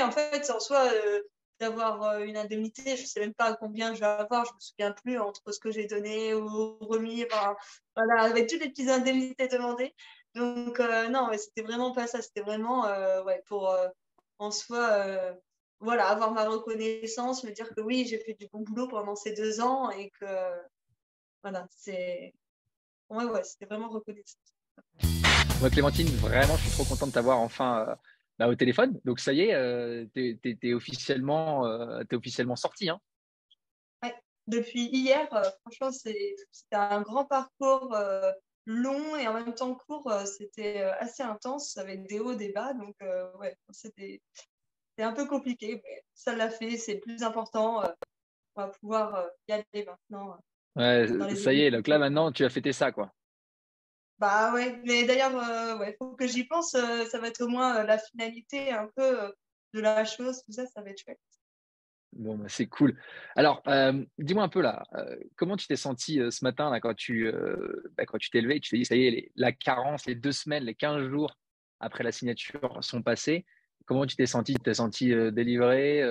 en fait, en soi, d'avoir une indemnité, je ne sais même pas combien je vais avoir, je ne me souviens plus entre ce que j'ai donné ou remis, enfin, voilà, avec toutes les petites indemnités demandées. Donc, non, ouais, c'était vraiment pas ça, c'était vraiment ouais, pour en soi, voilà, avoir ma reconnaissance, me dire que oui, j'ai fait du bon boulot pendant ces 2 ans et que, voilà, c'est. Ouais, c'était vraiment reconnaissance. Moi, Clémentine, vraiment, je suis trop content de t'avoir enfin au téléphone. Donc, ça y est, t'es t'es officiellement sorti, hein. Ouais. Depuis hier, franchement, c'était un grand parcours long et en même temps court. C'était assez intense avec des hauts, des bas. Donc, ouais, c'était un peu compliqué, mais ça l'a fait. C'est le plus important. On va pouvoir y aller maintenant Ouais, dans les ça y est, donc là, objectifs. maintenant, tu as fêté ça, quoi. Bah ouais, mais d'ailleurs, ouais, faut que j'y pense. Ça va être au moins la finalité un peu de la chose. Tout ça, ça va être chouette. Bon, bah, c'est cool. Alors, dis-moi un peu là, comment tu t'es senti ce matin là, quand tu t'es levé et tu t'es dit, ça y est, la carence, les 2 semaines, les 15 jours après la signature sont passés. Comment tu t'es senti? Tu t'es senti délivré?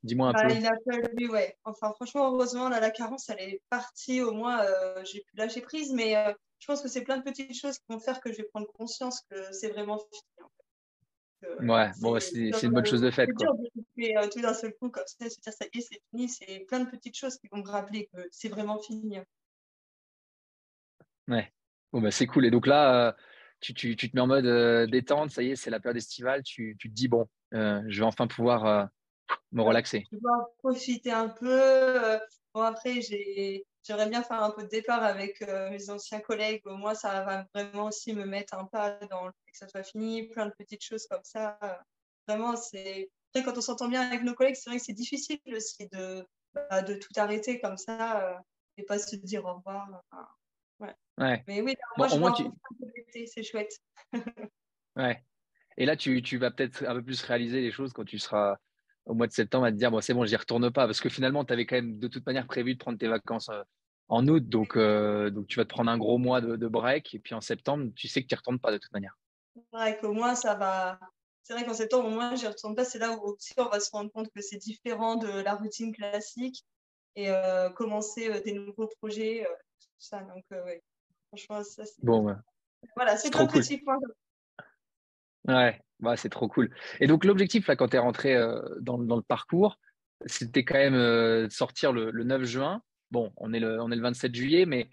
Dis-moi un Bah, peu. il a fallu, ouais. Enfin, franchement, heureusement, là, la carence, elle est partie. Au moins, j'ai pu lâcher prise. Mais je pense que c'est plein de petites choses qui vont faire que je vais prendre conscience que c'est vraiment fini. En fait. Ouais, bon, bah, c'est une bonne chose de fait, C'est dur quoi. de couper tout d'un seul coup, comme ça, se dire ça y est, c'est fini. C'est plein de petites choses qui vont me rappeler que c'est vraiment fini. Ouais. Bon, bah, c'est cool. Et donc là, tu te mets en mode détente, ça y est, c'est la période estivale. Tu te dis, bon, je vais enfin pouvoir me Ouais, relaxer. je vais pouvoir profiter un peu. Bon, après, j'aimerais bien faire un peu de départ avec mes anciens collègues. Au moins, ça va vraiment aussi me mettre un pas dans le fait que ça soit fini. Plein de petites choses comme ça. Vraiment, c'est. Après, quand on s'entend bien avec nos collègues, c'est vrai que c'est difficile aussi de tout arrêter comme ça et pas se dire au revoir. Enfin, ouais. Ouais. Mais oui, Bon, moi, au je vais moins, en profiter un peu de l'été, c'est chouette. ouais. Et là, tu vas peut-être un peu plus réaliser les choses quand tu seras au mois de septembre à te dire, bon, c'est bon, j'y retourne pas. Parce que finalement, tu avais quand même de toute manière prévu de prendre tes vacances en août. Donc, tu vas te prendre un gros mois de break. Et puis en septembre, tu sais que tu n'y retournes pas de toute manière. C'est vrai qu'au moins, ça va. C'est vrai qu'en septembre, au moins, j'y retourne pas. C'est là où aussi on va se rendre compte que c'est différent de la routine classique et commencer des nouveaux projets, tout ça. Donc, ouais. Franchement, ça, c'est. Bon, ouais, Voilà, c'est c'est plein trop de cool. petits points. Ouais, bah, c'est trop cool. Et donc, l'objectif, là, quand tu es rentré dans le parcours, c'était quand même de sortir le 9 juin. Bon, on est le 27 juillet, mais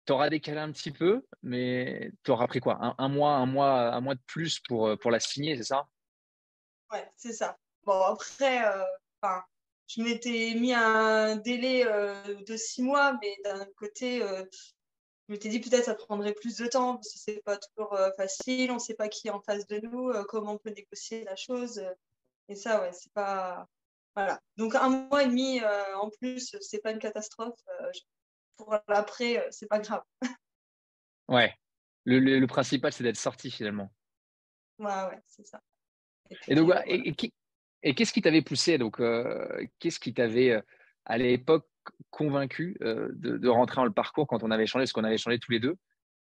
tu auras décalé un petit peu, mais tu auras pris quoi? Un mois de plus pour la signer, c'est ça? Ouais, c'est ça. Bon, après, enfin, je m'étais mis un délai de 6 mois, mais d'un côté, je m'étais dit peut-être ça prendrait plus de temps parce que c'est pas toujours facile, on sait pas qui est en face de nous, comment on peut négocier la chose. Et ça, ouais, c'est pas. Voilà. Donc, 1 mois et demi en plus, c'est pas une catastrophe. Pour l'après, c'est pas grave. Ouais. Le principal, c'est d'être sorti finalement. Ouais, ouais, c'est ça. Et Et donc, puis, voilà. voilà. Et qu'est-ce qui t'avait poussé, donc, qu'est-ce qui t'avait à l'époque convaincu de rentrer dans le parcours quand on avait échangé, parce qu'on avait échangé tous les deux.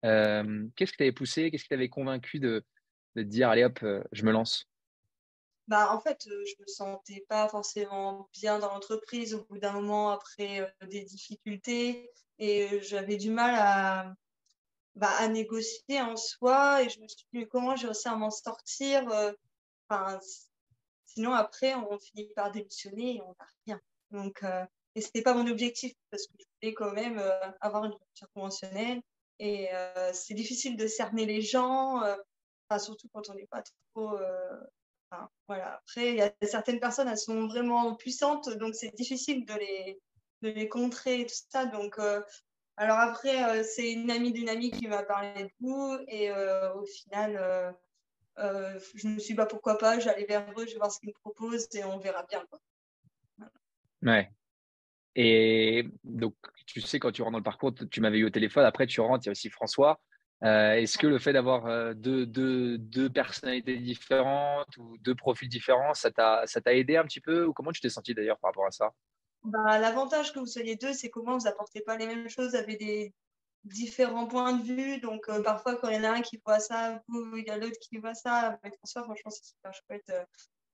Qu'est-ce qui t'avait poussé, qu'est-ce qui t'avait convaincu de te dire, allez hop, je me lance? Bah, en fait, je me sentais pas forcément bien dans l'entreprise au bout d'un moment après des difficultés et j'avais du mal à négocier en soi et je me suis dit, mais comment j'ai réussi à m'en sortir? Enfin, sinon, après, on finit par démissionner et on n'a rien. Donc, et c'était pas mon objectif parce que je voulais quand même avoir une rupture conventionnelle. Et c'est difficile de cerner les gens, enfin, surtout quand on n'est pas trop. Enfin, voilà. Après, il y a certaines personnes, elles sont vraiment puissantes, donc c'est difficile de les contrer et tout ça. Donc, alors après, c'est une amie d'une amie qui m'a parlé de vous et au final. Je me suis dit, bah, pourquoi pas, j'allais vers eux, je vais voir ce qu'ils me proposent et on verra bien, quoi. Ouais. Et donc, tu sais, quand tu rentres dans le parcours, tu m'avais eu au téléphone, après tu rentres, il y a aussi François. Est-ce que le fait d'avoir deux personnalités différentes ou deux profils différents, ça t'a aidé un petit peu? Ou comment tu t'es senti d'ailleurs par rapport à ça? Bah, l'avantage que vous soyez deux, c'est qu'au moins vous apportez pas les mêmes choses, vous avez des différents points de vue. Donc, parfois, quand il y en a un qui voit ça, il y a l'autre qui voit ça. Avec François, franchement, c'est super chouette.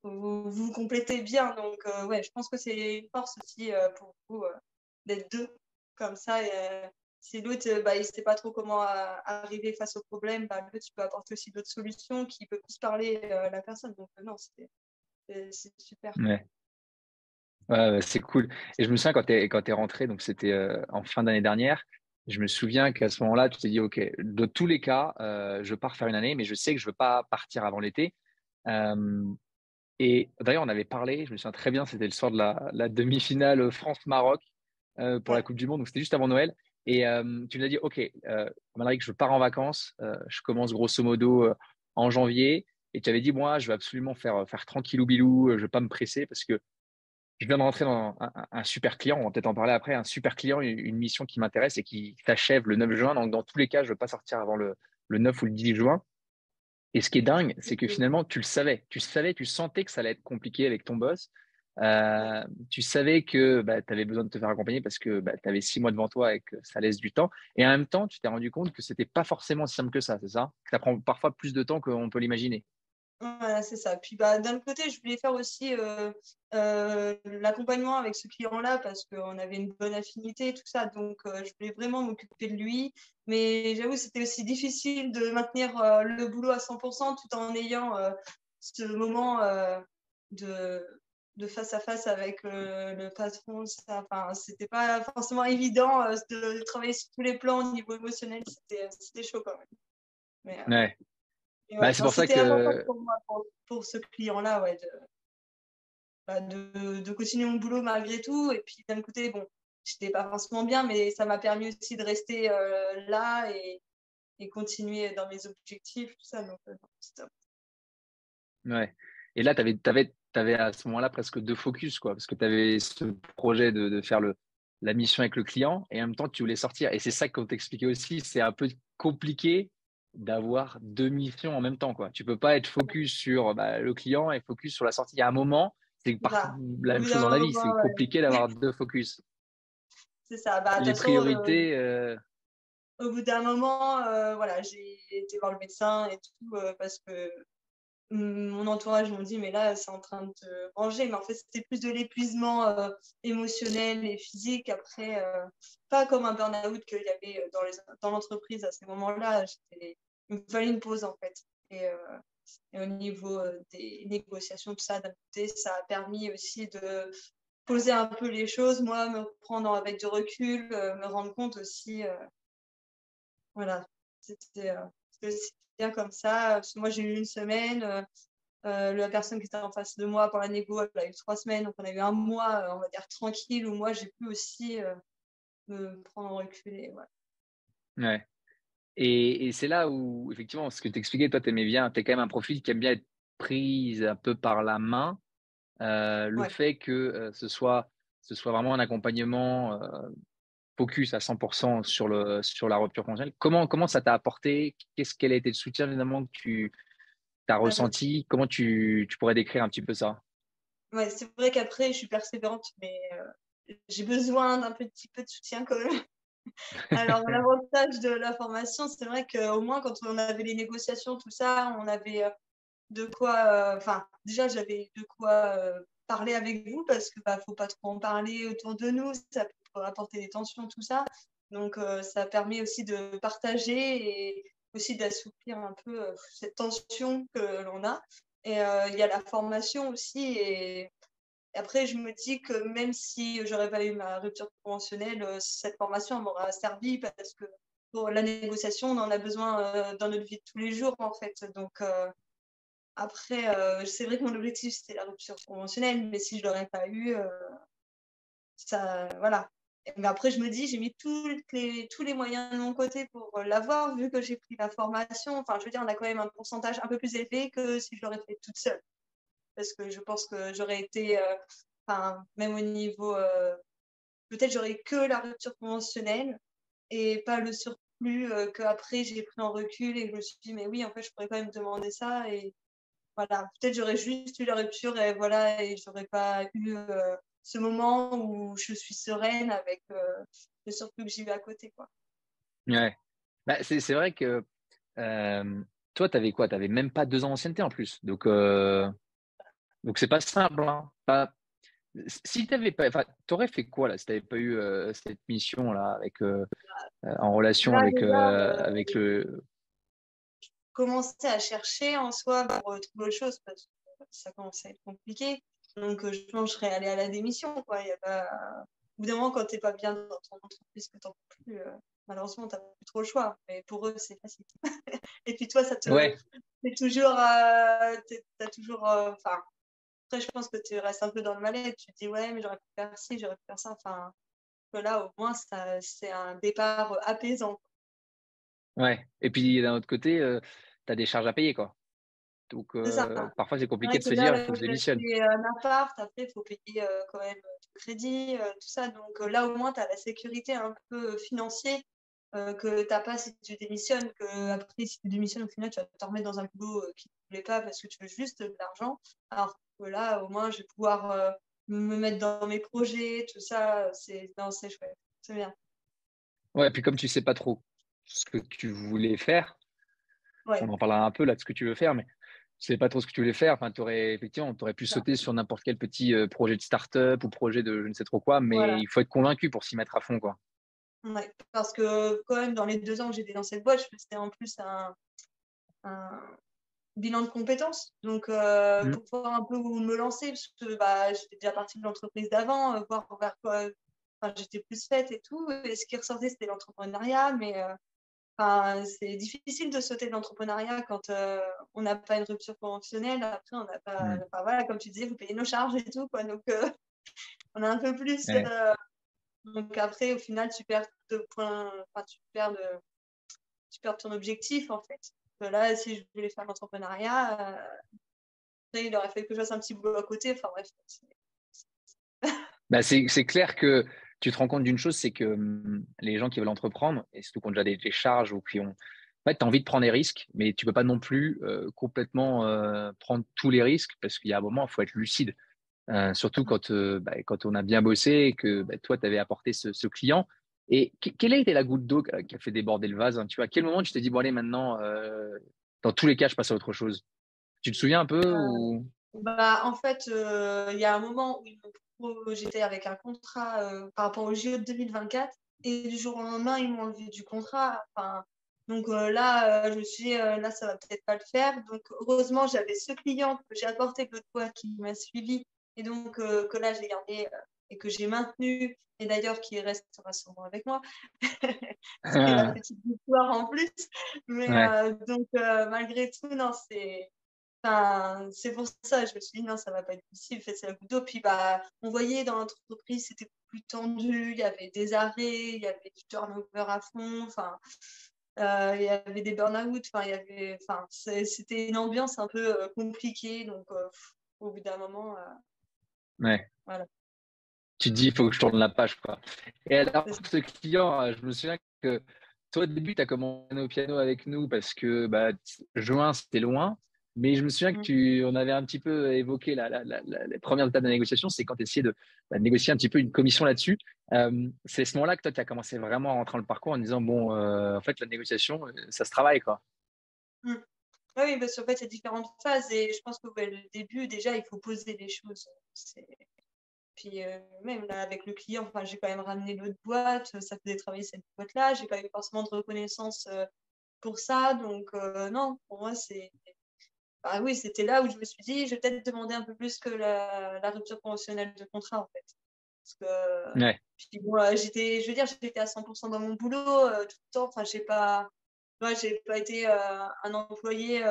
vous vous complétez bien. Donc, ouais, je pense que c'est une force aussi pour vous d'être deux comme ça. Et, si l'autre, il ne sait pas trop comment arriver face au problème, l'autre, tu peux apporter aussi d'autres solutions qui peuvent plus parler à la personne. Donc, non, c'est super. Ouais. Ouais, c'est cool. Et je me souviens quand t'es rentré, donc c'était en fin d'année dernière, je me souviens qu'à ce moment-là, tu t'es dit, OK, de tous les cas, je pars faire une année, mais je sais que je veux pas partir avant l'été. Euh, et d'ailleurs, on avait parlé, je me souviens très bien, c'était le soir de la demi-finale France-Maroc pour la Ouais, Coupe du Monde, donc c'était juste avant Noël. Et tu nous as dit, OK, Malric, je pars en vacances, je commence grosso modo en janvier. Et tu avais dit, moi, je vais absolument faire tranquillou bilou, je vais pas me presser parce que je viens de rentrer dans un super client, on va peut-être en parler après, un super client, une mission qui m'intéresse et qui s'achève le 9 juin. Donc, dans tous les cas, je ne veux pas sortir avant le 9 ou le 10 juin. Et ce qui est dingue, c'est que finalement, tu le savais. Tu savais, tu sentais que ça allait être compliqué avec ton boss. ouais. Tu savais que tu avais besoin de te faire accompagner parce que tu avais 6 mois devant toi et que ça laisse du temps. Et en même temps, tu t'es rendu compte que c'était pas forcément si simple que ça, c'est ça? Que ça prend parfois plus de temps qu'on peut l'imaginer. Voilà, c'est ça. Puis d'un autre côté, je voulais faire aussi l'accompagnement avec ce client-là parce qu'on avait une bonne affinité, tout ça. Donc, je voulais vraiment m'occuper de lui. Mais j'avoue, c'était aussi difficile de maintenir le boulot à 100% tout en ayant ce moment de, de face à face avec le patron. Ça, enfin, c'était pas forcément évident de travailler sur tous les plans au niveau émotionnel. C'était chaud quand même. Mais, Ouais. et Bah, ouais, c'est non, pour ça c'était important que pour moi, pour ce client-là, ouais, de continuer mon boulot malgré tout. Et puis d'un côté, bon, j'étais pas forcément bien, mais ça m'a permis aussi de rester là et continuer dans mes objectifs, tout ça. Donc, non, c'est top. ouais. Et là, tu avais à ce moment-là presque deux focus, quoi, parce que tu avais ce projet de faire la mission avec le client et en même temps, tu voulais sortir. Et c'est ça qu'on t'expliquait aussi, c'est un peu compliqué d'avoir deux missions en même temps, quoi. Tu peux pas être focus sur le client et focus sur la sortie. Il y a un moment, c'est C'est partout ça. la Au même bout chose dans d'un la vie, c'est moment, ouais, compliqué d'avoir deux focus. c'est ça. Bah, de toute Les façon, priorités, au bout d'un moment, voilà, j'ai été voir le médecin et tout parce que mon entourage m'ont dit, mais là, c'est en train de te ranger. Mais en fait, c'était plus de l'épuisement émotionnel et physique. Après, pas comme un burn-out qu'il y avait dans l'entreprise à ces moments-là. Il me fallait une pause, en fait. Et au niveau des négociations, tout ça, d'un côté, ça a permis aussi de poser un peu les choses, moi, me prendre avec du recul, me rendre compte aussi, voilà, c'était c'est bien comme ça. Parce que moi, j'ai eu une semaine. La personne qui était en face de moi pour la négo, elle a eu 3 semaines, donc on a eu un mois, on va dire, tranquille, où moi, j'ai pu aussi me prendre en recul. Et, ouais. ouais. Et c'est là où, effectivement, ce que tu expliquais, toi, tu aimais bien, tu es quand même un profil qui aime bien être prise un peu par la main. Le Ouais. fait que ce soit vraiment un accompagnement focus à 100% sur la rupture conventionnelle, comment ça t'a apporté? Quel a été le soutien, évidemment, que tu as Euh, ressenti? Comment tu pourrais décrire un petit peu ça? ouais, c'est vrai qu'après, je suis persévérante, mais j'ai besoin d'un petit peu de soutien quand même. Alors, l'avantage de la formation, c'est vrai qu'au moins, quand on avait les négociations, tout ça, on avait de quoi. Enfin, déjà, j'avais de quoi parler avec vous parce que faut pas trop en parler autour de nous, ça peut apporter des tensions, tout ça. Donc, ça permet aussi de partager et aussi d'assouplir un peu cette tension que l'on a. Et il y a la formation aussi. Et après, je me dis que même si j'aurais pas eu ma rupture conventionnelle, cette formation m'aura servi parce que pour la négociation, on en a besoin dans notre vie de tous les jours, en fait. Donc, après, c'est vrai que mon objectif, c'était la rupture conventionnelle, mais si je ne l'aurais pas eu, ça, voilà. Mais après, je me dis, j'ai mis tous les moyens de mon côté pour l'avoir, vu que j'ai pris la formation. Enfin, je veux dire, on a quand même un pourcentage un peu plus élevé que si je l'aurais fait toute seule. Parce que je pense que j'aurais été, enfin, même au niveau, peut-être j'aurais que la rupture conventionnelle et pas le surplus qu'après j'ai pris en recul et je me suis dit, mais oui, en fait, je pourrais quand même demander ça. Et voilà, peut-être j'aurais juste eu la rupture et voilà, et j'aurais pas eu ce moment où je suis sereine avec le surplus que j'ai eu à côté, quoi. Ouais. C'est vrai que toi, tu avais quoi? Tu avais même pas 2 ans d'ancienneté en plus. Donc, Donc, c'est pas simple. Hein. Si tu n'avais pas, enfin, tu aurais fait quoi là si tu n'avais pas eu cette mission-là en relation Là, déjà, avec le. commencer à chercher en soi pour trouver autre chose parce que ça commence à être compliqué. Donc, je pense que je serais allée à la démission, quoi. Il y a pas... Au bout d'un moment, quand tu n'es pas bien dans ton entreprise, que tu n'en peux plus, malheureusement, tu n'as plus trop le choix. Mais pour eux, c'est facile. Et puis toi, Ouais, t'es toujours, t'as toujours, enfin, après, je pense que tu restes un peu dans le mal-être. Tu te dis, ouais, mais j'aurais pu faire ci, j'aurais pu faire ça. Enfin, que là, au moins, c'est un départ apaisant. ouais. Et puis d'un autre côté, tu as des charges à payer, quoi. Donc, C'est ça. parfois, c'est C'est compliqué vrai de que se là, dire, il faut que je démissionne. c'est un appart, après, il faut payer quand même le crédit, tout ça. Donc là, au moins, tu as la sécurité un peu financière que tu n'as pas si tu démissionnes, que après, si tu démissionnes, au final, tu vas te remettre dans un boulot qui ne te plaît pas parce que tu veux juste de l'argent. Alors que là, au moins, je vais pouvoir me mettre dans mes projets, tout ça. Non, c'est chouette. C'est bien. Ouais, puis comme tu sais pas trop ce que tu voulais faire, on Ouais, en parlera un peu là de ce que tu veux faire, mais tu sais pas trop ce que tu voulais faire. Enfin, effectivement, tu aurais pu c'est ça. sauter sur n'importe quel petit projet de start-up ou projet de je ne sais trop quoi, mais Voilà. il faut être convaincu pour s'y mettre à fond, quoi. Ouais. Parce que quand même, dans les 2 ans que j'étais dans cette boîte, je faisais en plus un bilan de compétences. Donc, Mm. pour voir un peu où me lancer, parce que bah, j'étais déjà partie de l'entreprise d'avant, voir vers quoi enfin, j'étais plus faite et tout. Et ce qui ressortait, c'était l'entrepreneuriat. Mais c'est difficile de sauter de l'entrepreneuriat quand on n'a pas une rupture conventionnelle. Après, on n'a pas. Mm. Enfin, voilà, comme tu disais, vous payez nos charges et tout. Quoi. Donc, on a un peu plus. Ouais. Donc, après, au final, tu perds de points. Enfin, tu perds ton objectif, en fait. Là, si je voulais faire l'entrepreneuriat, il aurait fallu que je fasse un petit boulot à côté. Enfin bref. Bah, c'est clair que tu te rends compte d'une chose, c'est que les gens qui veulent entreprendre, et surtout qui ont déjà des charges ou qui ont. En fait, tu as envie de prendre des risques, mais tu peux pas non plus complètement prendre tous les risques parce qu'il y a un moment, il faut être lucide. Surtout quand on a bien bossé et que toi, tu avais apporté ce client. Et quelle a été la goutte d'eau qui a fait déborder le vase, hein, tu vois, à quel moment tu t'es dit, bon, allez, maintenant, dans tous les cas, je passe à autre chose. Tu te souviens un peu ou... Bah, en fait, il y a un moment où j'étais avec un contrat par rapport au JO de 2024 et du jour au lendemain, ils m'ont enlevé du contrat. Enfin, donc là, je me suis dit, là, ça va peut-être pas le faire. Donc, heureusement, j'avais ce client que j'ai apporté de l'autre boîte qui m'a suivi et donc que là, j'ai gardé et que j'ai maintenu et d'ailleurs qui restera sûrement avec moi. C'est la petite victoire en plus. Mais Ouais, donc, malgré tout, non, c'est pour ça, je me suis dit non, ça va pas être possible, c'est la goutte d'eau. Puis bah, on voyait dans l'entreprise, c'était plus tendu, il y avait des arrêts, il y avait du turnover à fond, enfin, il y avait des burn-out, enfin, c'était une ambiance un peu compliquée, donc au bout d'un moment, ouais. voilà. Tu te dis, il faut que je tourne la page, quoi. Et alors, C'est ça. ce client, je me souviens que toi, au début, tu as commencé au piano avec nous parce que juin, c'était loin. Mais je me souviens que Mm. on avait un petit peu évoqué la première étape de la négociation, c'est quand tu essayais de négocier un petit peu une commission là-dessus. C'est à ce moment-là que toi, tu as commencé vraiment à rentrer dans le parcours en disant, bon, en fait, la négociation, ça se travaille, quoi. Mm. Oui, parce qu'en fait, il y a différentes phases et je pense que ouais, le début, déjà, il faut poser les choses. Puis même là, avec le client, enfin, j'ai quand même ramené l'autre boîte, ça faisait travailler cette boîte-là, j'ai pas eu forcément de reconnaissance pour ça, donc non, pour moi, ah oui, c'était là où je me suis dit, je vais peut-être demander un peu plus que la rupture conventionnelle de contrat, en fait. Parce que, Ouais. puis bon, je veux dire, j'étais à 100% dans mon boulot tout le temps, enfin, j'ai pas été un employé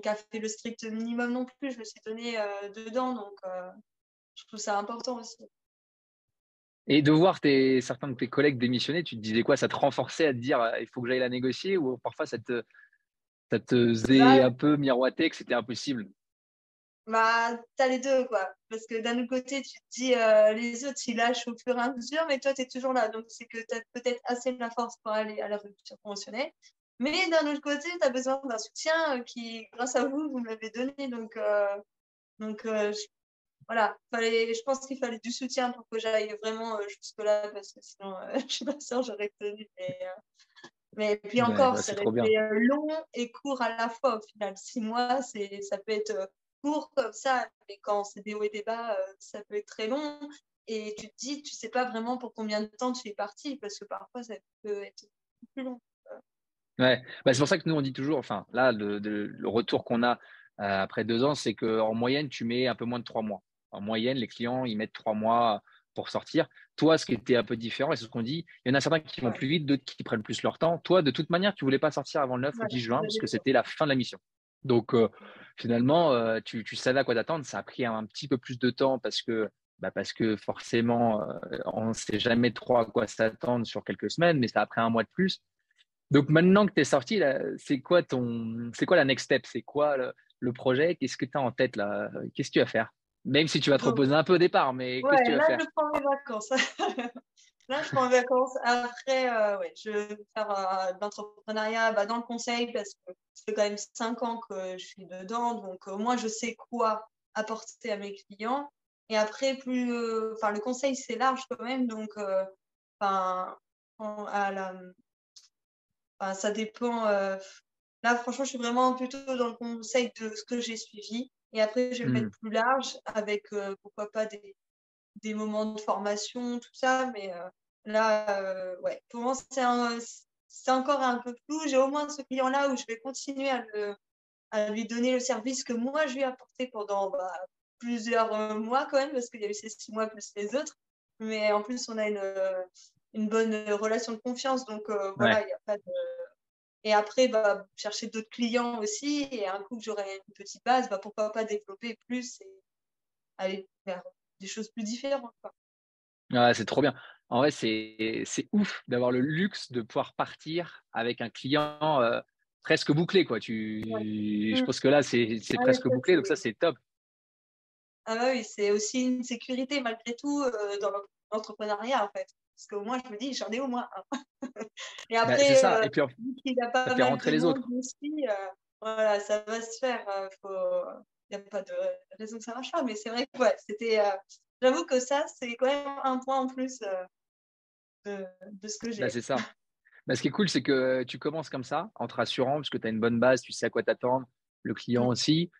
qui a fait le strict minimum non plus, je me suis donné dedans, donc je trouve ça important aussi. Et de voir certains de tes collègues démissionner, tu te disais quoi? Ça te renforçait à te dire, il faut que j'aille la négocier ou parfois ça te faisait Bah, un peu miroiter que c'était impossible. Bah, t'as les deux, quoi. Parce que d'un autre côté, tu te dis, les autres, ils lâchent au fur et à mesure, mais toi, tu es toujours là. Donc, c'est que tu as peut-être assez de la force pour aller à la rupture conventionnelle. Mais d'un autre côté, tu as besoin d'un soutien qui, grâce à vous, vous me l'avez donné. Donc, voilà. Je pense qu'il fallait du soutien pour que j'aille vraiment jusque-là, parce que sinon, je suis pas sûre, j'aurais tenu. Mais puis Ouais, encore, bah, c'est c'est trop bien. resté long et court à la fois au final. 6 mois, ça peut être court comme ça, mais quand c'est des hauts et des bas, ça peut être très long. Et tu te dis, tu sais pas vraiment pour combien de temps tu es parti, parce que parfois, ça peut être plus long. Ouais, bah, c'est pour ça que nous on dit toujours, enfin là le retour qu'on a après 2 ans, c'est qu'en moyenne tu mets un peu moins de 3 mois. En moyenne, les clients ils mettent 3 mois pour sortir. Toi, ce qui était un peu différent, et c'est ce qu'on dit, il y en a certains qui vont Ouais, plus vite, d'autres qui prennent plus leur temps. Toi, de toute manière, tu voulais pas sortir avant le 9 ou ouais, 10 juin parce j'avais que ça. c'était la fin de la mission. Donc finalement, tu savais à quoi t'attendre. Ça a pris un petit peu plus de temps parce que forcément, on ne sait jamais trop à quoi s'attendre sur quelques semaines, mais ça a pris un mois de plus. Donc maintenant que tu es sorti, là, c'est quoi la next step? C'est quoi le projet? Qu'est-ce que tu as en tête là? Qu'est-ce que tu vas faire? Même si tu vas te Donc, reposer un peu au départ, mais qu'est-ce que tu ouais, vas là, faire? je prends mes vacances. Là, je prends mes vacances. Après, ouais, je vais faire de l'entrepreneuriat dans le conseil parce que ça fait quand même 5 ans que je suis dedans. Donc, moi, je sais quoi apporter à mes clients. Et après, enfin, le conseil, c'est large quand même. Donc, enfin, à enfin, ça dépend. Là, franchement, je suis vraiment plutôt dans le conseil de ce que j'ai suivi. Et après, je vais le Hmm. mettre plus large avec, pourquoi pas, des moments de formation, tout ça. Mais là, ouais, pour moi, c'est encore un peu flou. J'ai au moins ce client-là où je vais continuer à lui donner le service que moi, je lui ai apporté pendant plusieurs mois quand même, parce qu'il y a eu ces 6 mois plus les autres. Mais en plus, on a une bonne relation de confiance. Donc, voilà, Ouais. il n'y a pas de. Et après, chercher d'autres clients aussi. Et un coup que j'aurai une petite base, pourquoi pas développer plus et aller vers des choses plus différentes, quoi. Ouais, c'est trop bien. En vrai, c'est ouf d'avoir le luxe de pouvoir partir avec un client presque bouclé, quoi. Ouais. Je pense que là, c'est Ah, mais presque ça, bouclé, donc ça, c'est top. ah bah oui, c'est aussi une sécurité malgré tout dans l'entrepreneuriat en fait. Parce qu'au moins, je me dis, j'en ai au moins un. Et Bah, c'est après, ça. Et puis, vu qu'il y a ça pas fait mal rentrer de les monde autres. aussi, voilà, ça va se faire. Il n'y a pas de raison que ça marche pas. Mais c'est vrai que ouais, j'avoue que ça, c'est quand même un point en plus de ce que Bah, j'ai. c'est ça. Bah, ce qui est cool, c'est que tu commences comme ça, en te rassurant, parce que tu as une bonne base, tu sais à quoi t'attendre, le client Mm. aussi.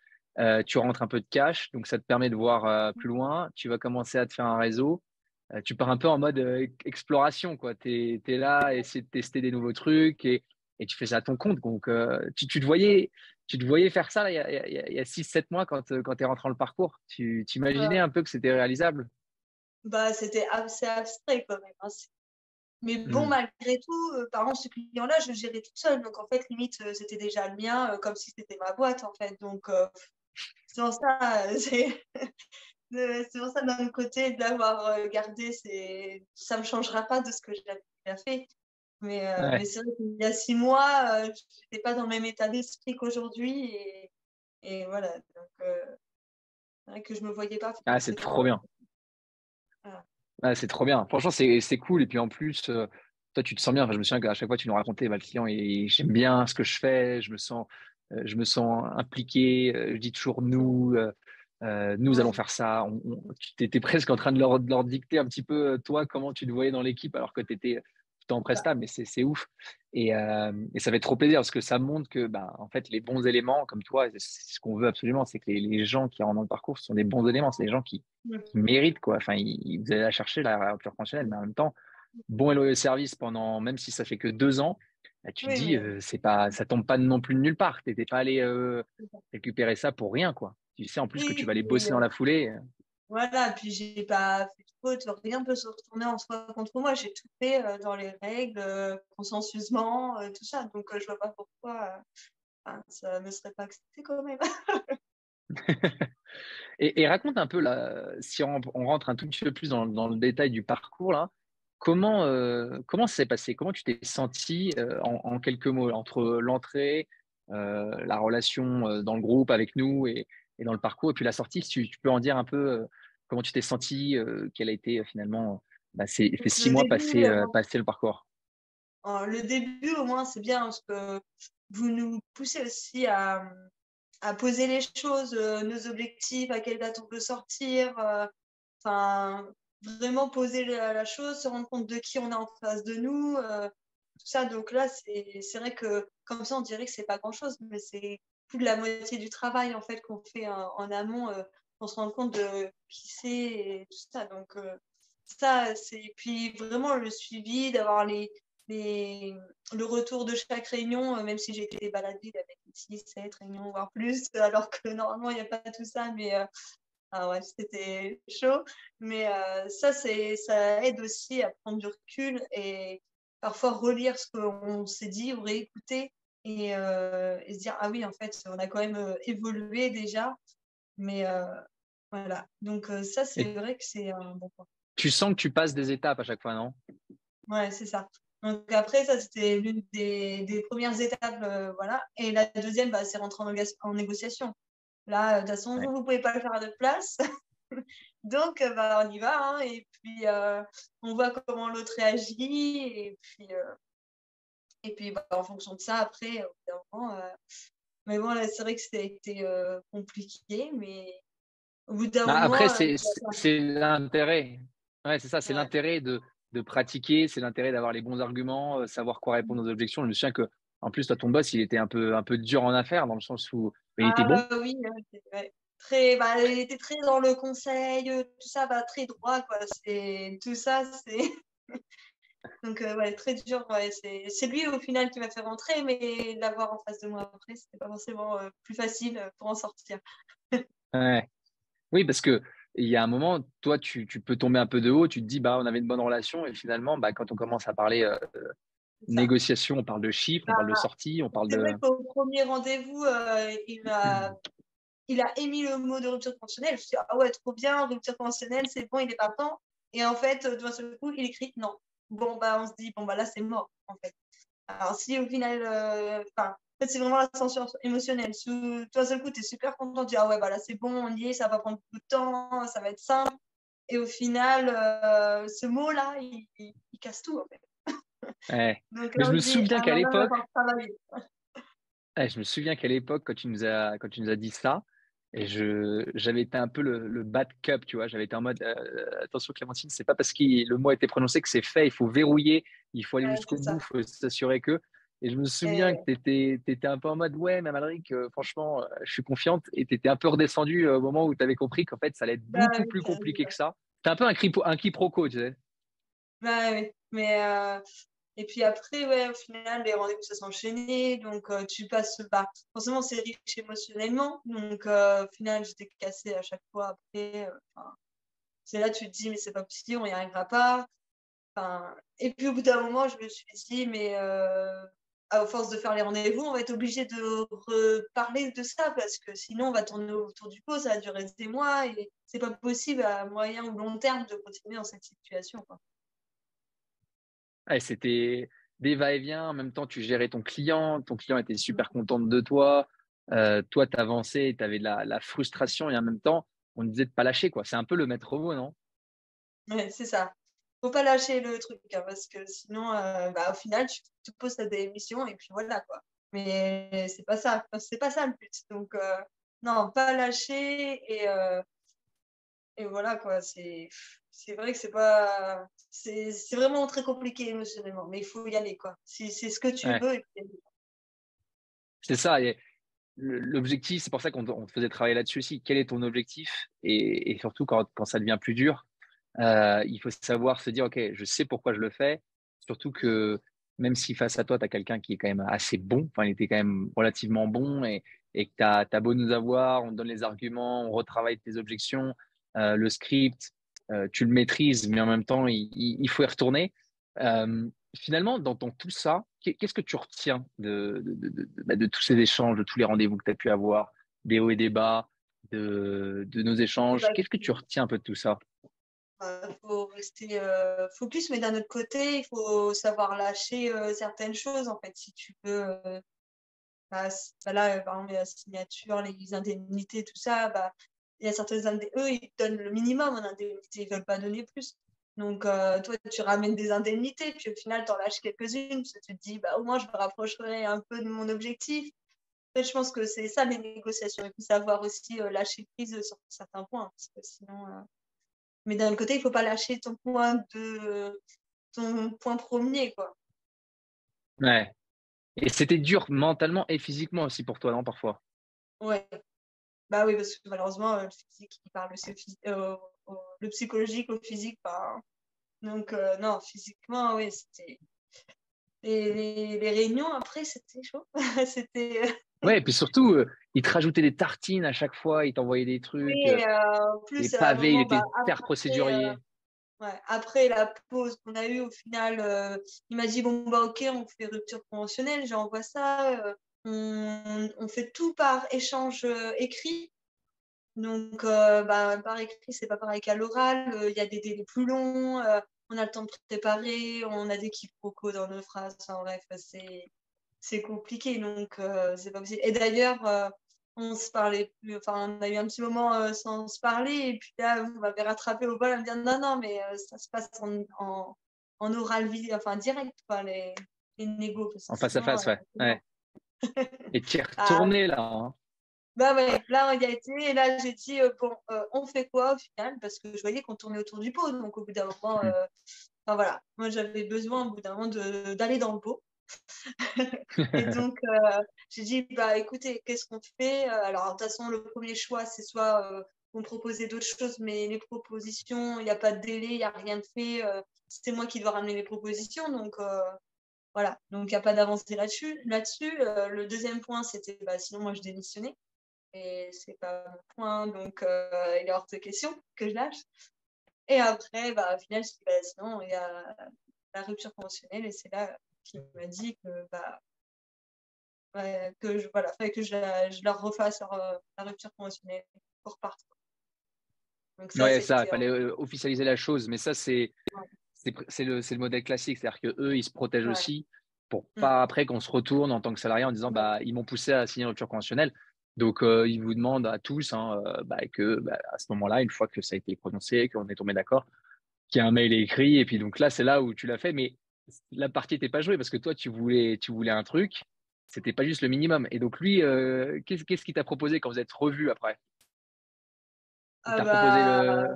Tu rentres un peu de cash, donc ça te permet de voir plus loin. Tu vas commencer à te faire un réseau. Tu pars un peu en mode exploration, quoi. Tu es là à essayer de tester des nouveaux trucs et tu fais ça à ton compte. Donc, tu te voyais faire ça là, il y a 6-7 mois quand tu es rentré dans le parcours. Tu t'imaginais Ouais. un peu que c'était réalisable. C'était assez abstrait quand même, hein. Mais bon, Hmm. malgré tout, par exemple, ce client-là, je le gérais toute seule. Donc, en fait, limite, c'était déjà le mien, comme si c'était ma boîte, en fait. Donc, c'est pour ça, c'est pour ça, d'un côté, de l'avoir gardé, ça ne me changera pas de ce que j'ai déjà fait. Mais Ouais. c'est vrai qu'il y a 6 mois, je n'étais pas dans le même état d'esprit qu'aujourd'hui. Et voilà. Donc, c'est vrai que je ne me voyais pas Ah, c'est forcément. trop bien. Voilà. Ah, c'est trop bien. Franchement, c'est cool. Et puis en plus, toi, tu te sens bien. Enfin, je me souviens qu'à chaque fois, tu nous racontais, bah, le client, et j'aime bien ce que je fais. Je me sens impliqué. Je dis toujours nous. Nous allons Ouais. faire ça. Tu étais presque en train de leur dicter un petit peu, toi, comment tu te voyais dans l'équipe alors que tu étais en presta, mais c'est ouf. Et ça fait trop plaisir parce que ça montre que, bah, en fait, les bons éléments, comme toi, c'est ce qu'on veut absolument, c'est que les gens qui rentrent dans le parcours sont des bons éléments. C'est des gens qui méritent, quoi. Enfin, vous allez la chercher, la rupture conventionnelle, mais en même temps, bon et loyal service pendant, même si ça fait que 2 ans, bah, tu te Oui, dis, mais c'est pas, ça tombe pas non plus de nulle part. T'étais pas allé récupérer ça pour rien, quoi. Tu sais en plus que tu oui, vas aller bosser dans la foulée. voilà, puis j'ai pas fait de faute, rien peut se retourner en soi contre moi. J'ai tout fait dans les règles, consensueusement, tout ça. Donc je vois pas pourquoi enfin, ça ne serait pas accepté quand même. Et raconte un peu, là, si on rentre un tout petit peu plus dans le détail du parcours, là, comment ça s'est passé? Comment tu t'es senti en quelques mots entre l'entrée, la relation dans le groupe avec nous et dans le parcours, et puis la sortie, si tu peux en dire un peu comment tu t'es senti, quel a été finalement bah, ces Donc, 6 mois passés le parcours. le début au moins c'est bien parce que vous nous poussez aussi à poser les choses, nos objectifs, à quelle date on peut sortir, enfin vraiment poser la chose, se rendre compte de qui on est en face de nous, tout ça. Donc là, c'est vrai que comme ça, on dirait que c'est pas grand-chose, mais plus de la moitié du travail en fait qu'on fait en amont, on se rend compte de qui c'est et tout ça. Donc ça, c'est puis vraiment le suivi, d'avoir le retour de chaque réunion, même si j'ai été baladée avec 6, 7 réunions, voire plus, alors que normalement, il n'y a pas tout ça, mais ah ouais, c'était chaud. Mais ça aide aussi à prendre du recul et parfois relire ce qu'on s'est dit ou réécouter et se dire, ah oui, en fait, on a quand même évolué déjà. Mais voilà. Donc ça, c'est Et vrai que c'est un bon point. tu sens que tu passes des étapes à chaque fois, non? Ouais, c'est ça. Donc après, ça, c'était l'une des premières étapes, voilà. Et la deuxième, bah, c'est rentrer en négociation. Là, de toute façon, Ouais. vous ne pouvez pas le faire à notre place. Donc, bah, on y va. Hein, et puis, on voit comment l'autre réagit. Et puis bah, en fonction de ça, après, au bout d'un moment, mais bon, là, c'est vrai que c'était compliqué. Mais au bout d'un Bah, moment, après, c'est l'intérêt. Ouais, c'est ça, c'est ouais. l'intérêt de pratiquer, c'est l'intérêt d'avoir les bons arguments, savoir quoi répondre aux objections. Je me souviens que, en plus, toi, ton boss, il était un peu dur en affaires, dans le sens où mais il était Ah bon. bah oui, ouais. Très, bah, il était très dans le conseil, tout ça, bah, très droit, quoi. Tout ça, c'est. Donc, ouais, très dur. Ouais, c'est lui, au final, qui m'a fait rentrer, mais l'avoir en face de moi après, c'était pas forcément plus facile pour en sortir. Ouais. Oui, parce que il y a un moment, toi, tu peux tomber un peu de haut, tu te dis, bah, on avait une bonne relation, et finalement, bah, quand on commence à parler C'est ça. négociation, on parle de chiffres, on Bah, parle de sortie, on parle c'est de. vrai qu'au premier rendez-vous, il a émis le mot de rupture conventionnelle. Je me suis dit, ah ouais, trop bien, rupture conventionnelle, c'est bon, il est partant. Et en fait, d'un seul coup, il écrit non. Bon, bah, on se dit, bon, bah là, c'est mort, en fait. Alors, si au final, en fait, c'est vraiment l'ascension émotionnelle. D'un seul coup, tu es super content, tu dis, ah ouais, bah là, c'est bon, on y est, ça va prendre beaucoup de temps, ça va être simple. Et au final, ce mot-là, il casse tout, en fait. Ouais. Donc Mais là, je on me se dit, souviens ah, qu'à maintenant, il va l'époque, falloir travailler. je me souviens qu'à l'époque, quand tu nous as dit ça, et j'avais été un peu le bad cup, tu vois, j'avais été en mode, attention Clémentine, c'est pas parce que le mot a été prononcé que c'est fait, il faut verrouiller, il faut aller Ouais, jusqu'au c'est bout, ça. il faut s'assurer que. Et je me souviens que Et, tu étais un peu en mode, ouais, mais Amalric, franchement, je suis confiante, et tu étais un peu redescendu au moment où tu avais compris qu'en fait, ça allait être bah beaucoup oui, plus compliqué que ça. C'était un peu un quiproquo, tu sais. bah oui. Mais, et puis après, ouais, au final, les rendez-vous, ça s'enchaînait. Donc, tu passes, bah, forcément, c'est riche émotionnellement. Donc, au final, j'étais cassée à chaque fois après. Enfin, c'est là, tu te dis, mais c'est pas possible, on n'y arrivera pas. Enfin, et puis, au bout d'un moment, je me suis dit, mais à force de faire les rendez-vous, on va être obligé de reparler de ça parce que sinon, on va tourner autour du pot, ça va durer des mois et c'est pas possible à moyen ou long terme de continuer dans cette situation, quoi. Ouais, c'était des va-et-vient. En même temps, tu gérais ton client était super content de toi. Toi, tu avançais, tu avais de la frustration et en même temps, on disait de pas lâcher, quoi. C'est un peu le maître mot, non? Ouais, c'est ça. Faut pas lâcher le truc, hein, parce que sinon, bah, au final, tu te poses ta démission et puis voilà, quoi. Mais c'est pas ça. Enfin, c'est pas ça le but. Donc, non, pas lâcher et voilà, quoi. C'est vrai que c'est vraiment très compliqué émotionnellement, mais il faut y aller, quoi. Si c'est ce que tu Ouais, veux. Et puis, c'est ça. Et l'objectif, c'est pour ça on te faisait travailler là-dessus aussi. Quel est ton objectif? Et surtout, quand ça devient plus dur, il faut savoir se dire, OK, je sais pourquoi je le fais. Surtout que même si face à toi, tu as quelqu'un qui est quand même assez bon, enfin, il était quand même relativement bon et que tu as beau nous avoir, on te donne les arguments, on retravaille tes objections, le script, tu le maîtrises, mais en même temps, il faut y retourner. Finalement, dans tout ça, qu'est-ce que tu retiens de tous ces échanges, de tous les rendez-vous que tu as pu avoir, des hauts et des bas, de nos échanges? bah, Qu'est-ce que tu retiens un peu de tout ça? faut rester focus, mais d'un autre côté, il faut savoir lâcher certaines choses, en fait, si tu veux. Bah là, par exemple, la signature, les indemnités, tout ça, bah, il y a certaines indemnités, eux, ils donnent le minimum en indemnité, ils ne veulent pas donner plus. Donc, toi, tu ramènes des indemnités, puis au final, tu en lâches quelques-unes, parce que tu te dis, bah, au moins, je me rapprocherai un peu de mon objectif. En fait, je pense que c'est ça, les négociations. Il faut savoir aussi lâcher prise sur certains points, parce que sinon. Mais d'un autre côté, il ne faut pas lâcher ton point premier, quoi. Ouais. Et c'était dur mentalement et physiquement aussi pour toi, non, parfois? Ouais. Bah oui, parce que malheureusement, le physique, il parle aussi le psychologique au physique. Donc, non, physiquement, oui, c'était. Les réunions après, c'était chaud. C'était. Ouais, et puis surtout, il te rajoutait des tartines à chaque fois, il t'envoyait des Oui, trucs, en des plus, à un pavés, il moment, était bah, hyper après, procédurier. ouais, après la pause qu'on a eue, au final, il m'a dit, bon, bah, ok, on fait rupture conventionnelle, j'envoie ça. On fait tout par échange écrit. Donc, bah, par écrit, c'est pas pareil qu'à l'oral. Il y a des délais plus longs. On a le temps de préparer. On a des quiproquos dans nos phrases. Enfin, bref, c'est compliqué. Donc, c'est pas possible. Et d'ailleurs, on se parlait plus. Enfin, on a eu un petit moment sans se parler. Et puis là, vous m'avez rattrapé au vol à me dire non, non, mais ça se passe en oral, enfin, direct, quoi, les négos. Parce En que face à sinon, face, ouais. c'est Ouais. mort. Et tu es Ah, retourné là, hein. bah ouais, là on y a été et là j'ai dit bon, on fait quoi au final? Parce que je voyais qu'on tournait autour du pot, donc au bout d'un moment, Hmm. enfin voilà, moi j'avais besoin au bout d'un moment d'aller dans le pot. Et donc j'ai dit bah écoutez, qu'est-ce qu'on fait? Alors de toute façon le premier choix c'est soit vous me proposez d'autres choses, mais les propositions, il n'y a pas de délai, il n'y a rien de fait, c'est moi qui dois ramener les propositions, donc voilà, donc il n'y a pas d'avancée là-dessus. Le deuxième point c'était bah, sinon moi je démissionnais. Et c'est pas mon point, donc il est hors de question que je lâche. Et après, bah, au final, je dis, bah, sinon, il y a la rupture conventionnelle, et c'est là qu'il m'a dit que, bah, ouais, voilà, fallait que je leur refasse la rupture conventionnelle pour partir. Donc ça, Ouais, ça, il c'était. fallait officialiser la chose, mais ça, c'est le modèle classique, c'est-à-dire que eux, ils se protègent Ouais. aussi pour Mm. pas après qu'on se retourne en tant que salarié en disant Ouais. bah ils m'ont poussé à signer une rupture conventionnelle. Donc ils vous demandent à tous hein, bah, que bah, à ce moment-là, une fois que ça a été prononcé, qu'on est tombé d'accord, qu'il y a un mail écrit et puis donc là c'est là où tu l'as fait, mais la partie n'était pas jouée parce que toi tu voulais un truc, c'était pas juste le minimum. Et donc lui, qu'est-ce qu'il t'a proposé quand vous êtes revus après? Il Ah t'a proposé bah, le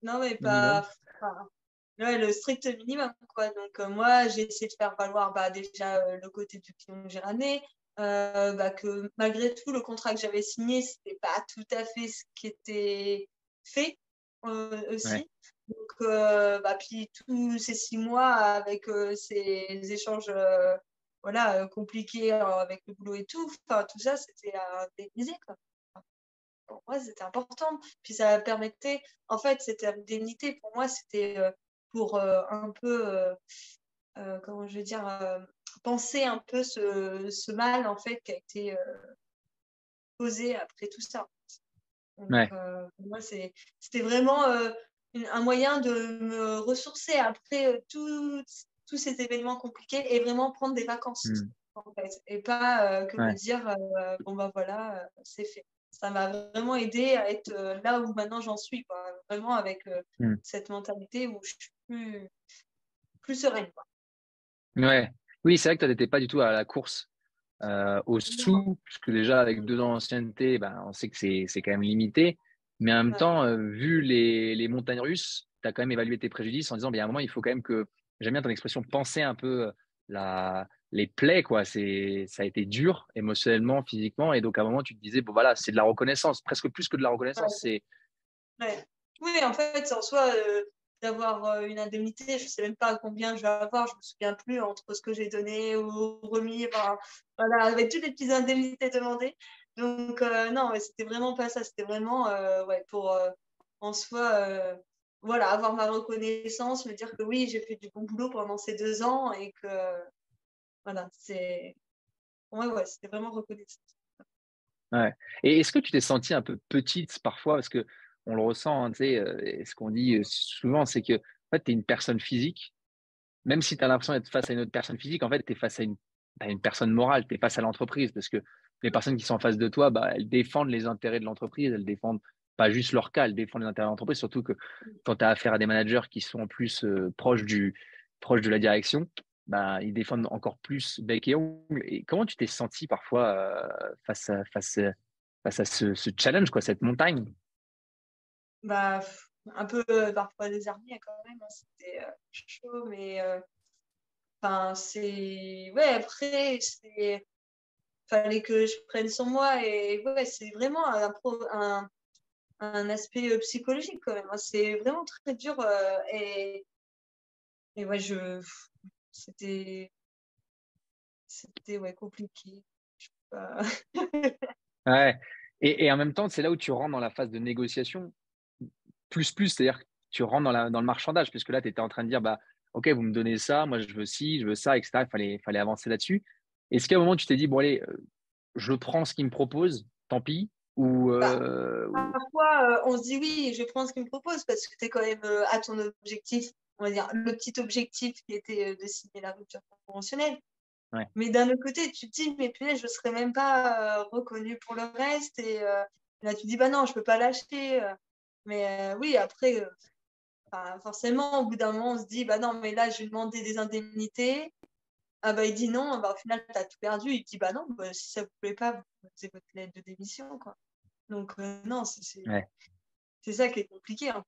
non, mais minimum? pas. Enfin, ouais, le strict minimum, quoi. Donc, moi, j'ai essayé de faire valoir bah, déjà le côté du client que j'ai ramené, bah, que malgré tout, le contrat que j'avais signé, c'était pas tout à fait ce qui était fait Ouais, aussi. Donc, bah, puis tous ces 6 mois avec ces échanges voilà, compliqués avec le boulot et tout, enfin, tout ça, c'était à déguiser, quoi. Pour moi, c'était important. Puis ça permettait, en fait, cette indemnité, pour moi, c'était pour un peu, comment je vais dire, penser un peu ce mal, en fait, qui a été posé après tout ça. Donc, ouais. pour moi, c'était vraiment un moyen de me ressourcer après tous ces événements compliqués et vraiment prendre des vacances, Hmm. en fait, et pas que me Ouais. dire, bon, ben voilà, c'est fait. Ça m'a vraiment aidé à être là où maintenant j'en suis, quoi. Vraiment avec Hmm. cette mentalité où je suis plus sereine, quoi. Ouais. Oui, c'est vrai que toi, n'étais pas du tout à la course au Non. sous, puisque déjà avec 2 ans d'ancienneté, ben, on sait que c'est quand même limité. Mais en même Ouais. temps, vu les montagnes russes, tu as quand même évalué tes préjudices en disant, ben, il y a un moment, il faut quand même que, j'aime bien ton expression, penser un peu les plaies, quoi. Ça a été dur émotionnellement, physiquement. Et donc, à un moment, tu te disais, bon, voilà, c'est de la reconnaissance, presque plus que de la reconnaissance. Ouais. Ouais. Oui, en fait, en soi, d'avoir une indemnité, je ne sais même pas combien je vais avoir, je ne me souviens plus entre ce que j'ai donné ou remis, enfin, voilà, avec toutes les petites indemnités demandées. Donc, non, ouais, c'était vraiment pas ça, c'était vraiment ouais, pour en soi, voilà, avoir ma reconnaissance, me dire que oui, j'ai fait du bon boulot pendant ces 2 ans et que, voilà, ouais, ouais, c'était vraiment reconnaissance. Ouais. Et est-ce que tu t'es sentie un peu petite parfois? Parce que on le ressent, hein, tu sais, et ce qu'on dit souvent, c'est que en fait, tu es une personne physique. Même si tu as l'impression d'être face à une autre personne physique, en fait, tu es face à une personne morale, tu es face à l'entreprise. Parce que les personnes qui sont en face de toi, bah, elles défendent les intérêts de l'entreprise, elles défendent pas juste leur cas, elles défendent les intérêts de l'entreprise. Surtout que quand tu as affaire à des managers qui sont en plus proches de la direction, bah, ils défendent encore plus bec et ongle. Et comment tu t'es senti parfois face à ce challenge, quoi, cette montagne? Bah, un peu parfois désarmé quand même, hein, c'était chaud, mais enfin, c'est. Ouais, après, c'est. fallait que je prenne sur moi. Et ouais, c'est vraiment un aspect psychologique quand même, hein. C'est vraiment très dur. Et ouais, c'était ouais, compliqué. Je sais pas. Ouais. Et en même temps, c'est là où tu rentres dans la phase de négociation plus, c'est-à-dire que tu rentres dans le marchandage, puisque là, tu étais en train de dire, bah, OK, vous me donnez ça, moi je veux ci, je veux ça, etc. Il fallait avancer là-dessus. Est-ce qu'à un moment, tu t'es dit, bon, allez, je prends ce qu'ils me proposent, tant pis, ou, Bah, parfois, on se dit oui, je prends ce qu'il me propose parce que tu es quand même à ton objectif, on va dire, le petit objectif qui était de signer la rupture conventionnelle. ouais, Mais d'un autre côté, tu te dis, mais punaise, je ne serais même pas reconnue pour le reste. Et là, tu te dis, bah non, je ne peux pas lâcher. Mais oui, après, forcément, au bout d'un moment, on se dit, bah non, mais là, je vais demander des indemnités. Ah bah, il dit non, bah, au final, tu as tout perdu. Il dit, bah non, bah, si ça ne vous plaît pas, vous posez votre lettre de démission, quoi. Donc, non, ouais, c'est ça qui est compliqué, hein.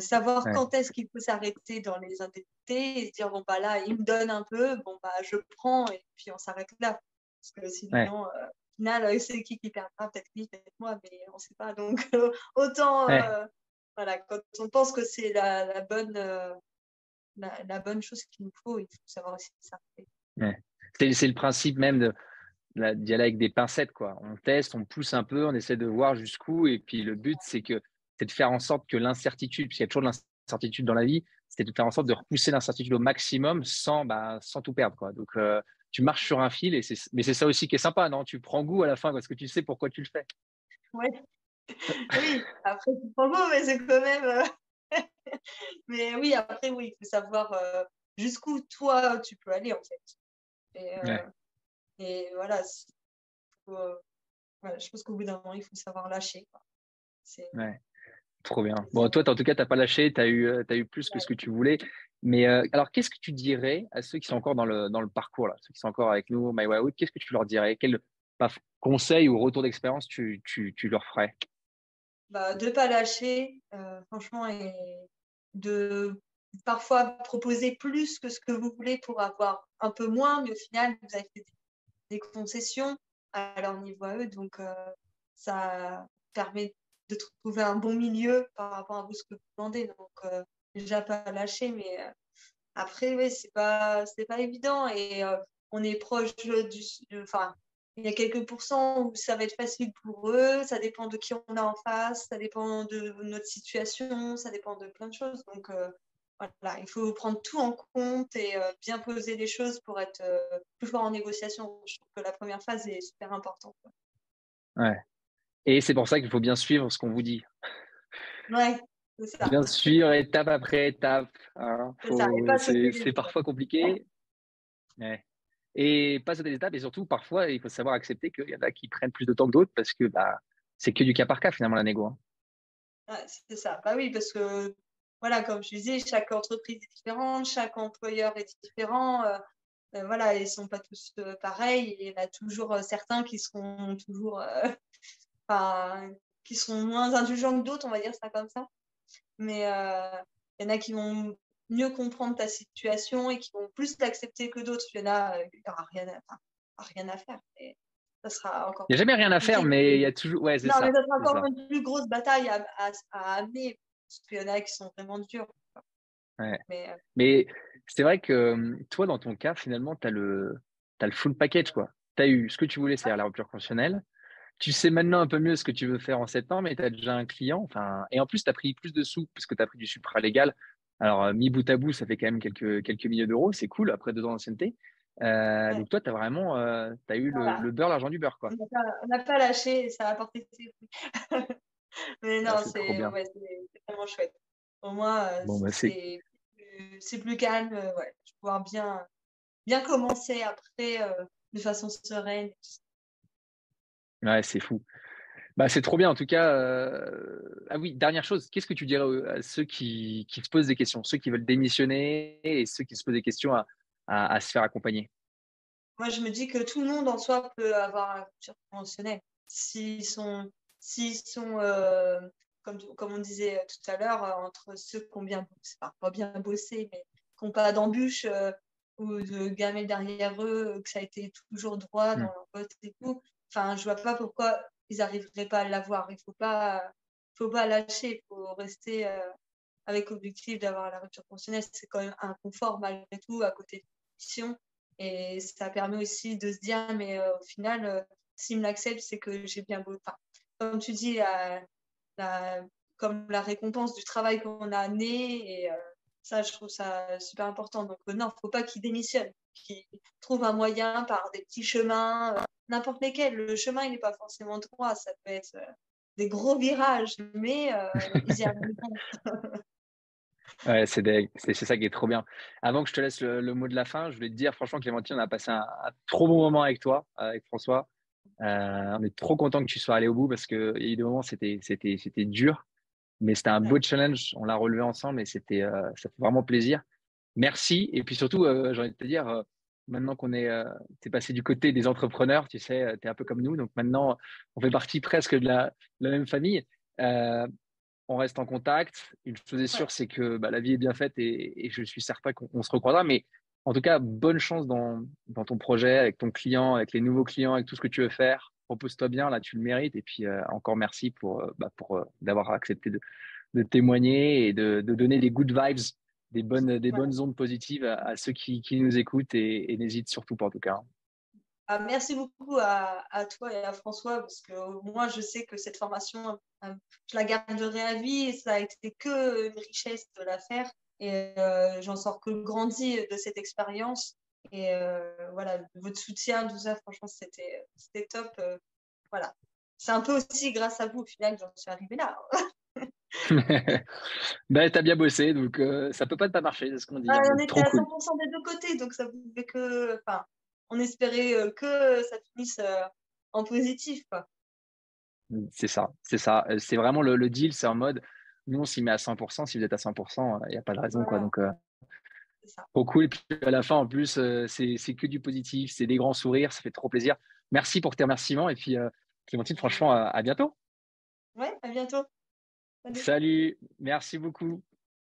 Savoir ouais, quand est-ce qu'il faut s'arrêter dans les indemnités et se dire, bon, bah là, il me donne un peu, bon, bah je prends et puis on s'arrête là. Parce que ouais, sinon, au final, c'est qui perdra? Peut-être lui, peut-être moi, mais on ne sait pas. Donc, autant, ouais, voilà, quand on pense que c'est la bonne chose qu'il nous faut, il faut savoir aussi s'arrêter. ouais. C'est le principe même d'y aller avec des pincettes, quoi. On teste, on pousse un peu, on essaie de voir jusqu'où. Et puis le but, c'est de faire en sorte que l'incertitude, puisqu'il y a toujours de l'incertitude dans la vie, c'est de faire en sorte de repousser l'incertitude au maximum sans tout perdre, quoi. Donc, tu marches sur un fil, mais c'est ça aussi qui est sympa, non? Tu prends goût à la fin parce que tu sais pourquoi tu le fais. Ouais, oui, après, c'est pas beau, mais c'est quand même. Mais oui, après, oui, il faut savoir jusqu'où toi tu peux aller en fait. Et, Ouais, voilà, voilà, je pense qu'au bout d'un moment, il faut savoir lâcher, quoi. C'est ouais, trop bien. c'est Bon, toi, en tout cas, t'as pas lâché, t'as eu plus que ce ouais. que tu voulais. Mais alors, qu'est-ce que tu dirais à ceux qui sont encore dans le parcours, là, ceux qui sont encore avec nous, My Way Out, qu'est-ce que tu leur dirais? Quel conseil ou retour d'expérience tu leur ferais? Bah, de pas lâcher, franchement, et de parfois proposer plus que ce que vous voulez pour avoir un peu moins, mais au final, vous avez fait des concessions à leur niveau à eux. Donc, ça permet de trouver un bon milieu par rapport à vous, ce que vous demandez. Donc, déjà, pas lâcher, mais après, oui, c'est pas évident. Et on est proche enfin, il y a quelques pourcents où ça va être facile pour eux. Ça dépend de qui on a en face, ça dépend de notre situation, ça dépend de plein de choses. Donc, voilà, il faut prendre tout en compte et bien poser les choses pour être plus fort en négociation. Je trouve que la première phase est super importante, quoi. Ouais. Et c'est pour ça qu'il faut bien suivre ce qu'on vous dit. Ouais, c'est ça. Bien suivre étape après étape, hein. C'est ça. Et pas sauter les C'est étapes. parfois compliqué. Ouais. Et pas sauter des étapes. Et surtout, parfois, il faut savoir accepter qu'il y en a qui prennent plus de temps que d'autres parce que bah, c'est que du cas par cas, finalement, la négo, hein. Ouais, c'est ça. Bah oui, parce que, voilà, comme je disais, chaque entreprise est différente, chaque employeur est différent. Voilà, ils ne sont pas tous pareils. Et il y en a toujours certains qui seront toujours, enfin, qui seront moins indulgents que d'autres, on va dire ça comme ça. Mais il y en a qui vont mieux comprendre ta situation et qui vont plus t'accepter que d'autres. Il y en a, il n'y aura rien à faire. Et ça sera encore Il n'y a plus jamais rien à faire, compliqué. mais il y a toujours. Ouais, c'est Non, mais ça. ça sera C'est encore ça. une plus grosse bataille à amener, parce qu'il y en a qui sont vraiment durs. Ouais. Mais Mais c'est vrai que toi, dans ton cas, finalement, t'as le full package, quoi. Tu as eu ce que tu voulais, c'est-à-dire la rupture conventionnelle. Tu sais maintenant un peu mieux ce que tu veux faire en septembre, mais tu as déjà un client. Enfin, et en plus, tu as pris plus de sous parce que tu as pris du supralégal. Alors, mis bout à bout, ça fait quand même quelques milliers d'euros. C'est cool après 2 ans d'ancienneté. ouais, Donc, toi, tu as vraiment t'as eu voilà. le beurre, l'argent du beurre, quoi. On n'a pas lâché et ça a apporté ses fruits. Mais Ah, non, c'est trop bien. ouais, c'est vraiment chouette. Pour moi, Bon, bah, c'est plus calme. Ouais. Je vais pouvoir bien commencer après de façon sereine. ouais, c'est fou. Bah, c'est trop bien. En tout cas, ah oui, dernière chose. Qu'est-ce que tu dirais à ceux qui se posent des questions, ceux qui veulent démissionner et ceux qui se posent des questions à se faire accompagner? Moi, je me dis que tout le monde en soi peut avoir un rupture conventionnelle. S'ils sont comme on disait tout à l'heure, entre ceux qui ont bien bossé, enfin, pas bien bossé, mais qui n'ont pas d'embûches, ou de gamelles derrière eux, que ça a été toujours droit dans Mm. leur botte et tout. Enfin, je vois pas pourquoi ils n'arriveraient pas à l'avoir. Il faut pas lâcher, il faut rester avec l'objectif d'avoir la rupture conventionnelle. C'est quand même un confort malgré tout à côté de l'addiction. Et ça permet aussi de se dire, mais au final, s'ils me l'acceptent, c'est que j'ai bien beau. Enfin, comme tu dis, la, comme la récompense du travail qu'on a amené. Et ça, je trouve ça super important. Donc, non, il ne faut pas qu'ils démissionnent, qu'ils trouvent un moyen par des petits chemins, n'importe lesquels. Le chemin, il n'est pas forcément droit. Ça peut être des gros virages, mais ils y arriveront. Ouais, c'est ça qui est trop bien. Avant que je te laisse le mot de la fin, je voulais te dire, franchement, Clémentine, on a passé un trop bon moment avec toi, avec François. On est trop content que tu sois allé au bout parce que il y a eu des moments, c'était dur, mais c'était un beau Ouais. challenge. On l'a relevé ensemble et ça fait vraiment plaisir. Merci. Et puis surtout, j'ai envie de te dire, maintenant t'es passé du côté des entrepreneurs, tu sais, t'es un peu comme nous. Donc maintenant, on fait partie presque de la même famille. Euh, on reste en contact. Une chose est Ouais. sûre, c'est que bah, la vie est bien faite et je suis certain qu'on se recroisera. Mais en tout cas, bonne chance dans ton projet, avec ton client, avec les nouveaux clients, avec tout ce que tu veux faire. Propose-toi bien, là, tu le mérites. Et puis, encore merci pour d'avoir accepté de témoigner et de donner des good vibes, des Voilà. bonnes ondes positives à ceux qui nous écoutent et n'hésite surtout pas en tout cas. Ah, merci beaucoup à toi et à François, parce que moi, je sais que cette formation, je la garderai à vie et ça a été que une richesse de la faire. Et j'en sors que grandi de cette expérience. Et voilà, votre soutien, tout ça, franchement, c'était top. Voilà. C'est un peu aussi grâce à vous, au final, que j'en suis arrivée là. Ben, t'as bien bossé, donc ça peut pas ne pas marcher, c'est ce qu'on dit, hein, On donc était trop à cool. 100% des deux côtés, donc ça pouvait que. Enfin, on espérait que ça finisse en positif, quoi. C'est ça, c'est ça. C'est vraiment le deal, c'est en mode, nous on s'y met à 100%, si vous êtes à 100%, il n'y a pas de raison, quoi. Voilà, Donc, c'est ça. trop cool. Et puis à la fin, en plus, c'est que du positif, c'est des grands sourires, ça fait trop plaisir. Merci pour tes remerciements. Et puis, Clémentine, franchement, à bientôt. Ouais, à bientôt. Salut. Salut, merci beaucoup.